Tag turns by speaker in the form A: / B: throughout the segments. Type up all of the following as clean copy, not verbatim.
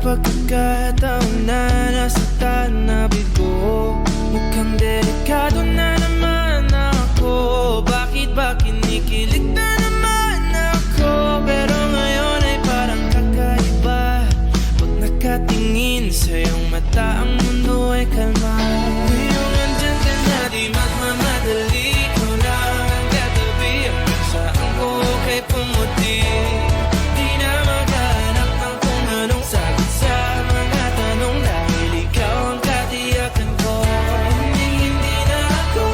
A: pagkakataon na nasaktan na bigo. Mukhang delikado na naman ako. Bakit ba kinikilig na naman ako? Pero ngayon ay parang kakaiba. Pag nakatingin sa iyong mata, ang mundo ay kalma. Ngayong andyan ka na, di magmamadali. Ikaw lang ang katabi. Ang saan ko kay pumuti. Di na maghanap ng kung anong sagot sa mga tanong, dahil ikaw ang katiyakan ko. Hindi na ako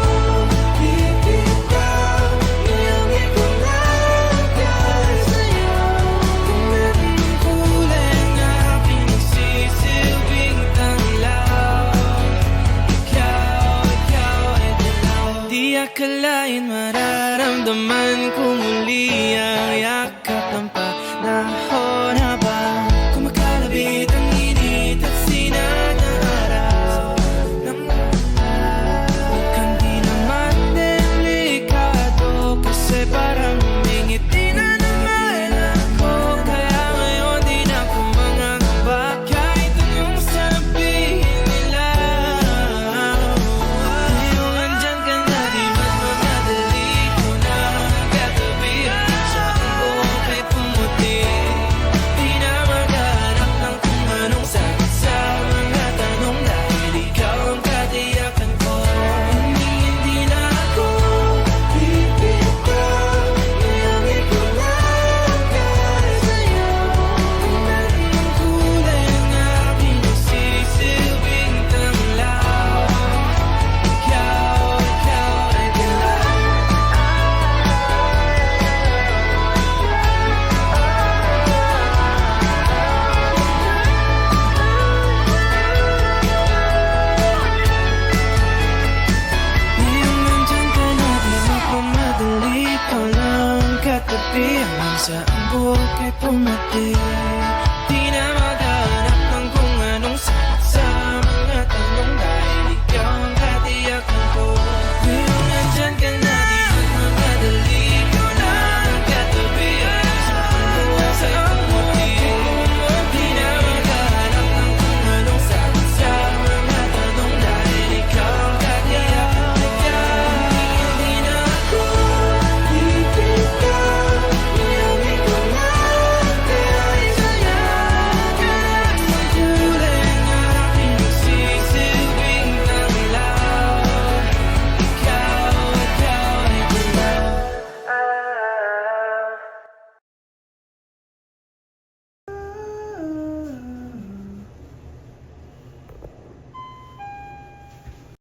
A: bibitaw. Ngayong ikaw lang dahil sa'yo. Kung meron ng kulay ang aking nagsisilbing tanglaw. Ikaw ay dilaw. Di akalain mararamdaman ko muli ang yakap ng panahon habang kumakalabit ang init at sinag ng araw ng mukhang di naman delikado, kasi parang humingiti na naman ako. Kaya ngayon di na ako mangangamba kahit anong sabihin nila. Ngayong andyan ka na, di magmamadali. Ikaw na ang katabi. Ang saan ko kay pumuti. Di na maghanap ng kung anong sagot sa mga tanong, dahil ikaw ang katiyakan ko. Hindi na ako bibitaw. Ngayong ikaw lang dahil sa'yo. Kung meron ng kulay ang aking nagsisilbing tanglaw. Ikaw ay dilaw. Ngayong nandyan ka na, di magmamadali. Ikaw lang ang katabi. Hanggang saan buhok ay pumati. Di na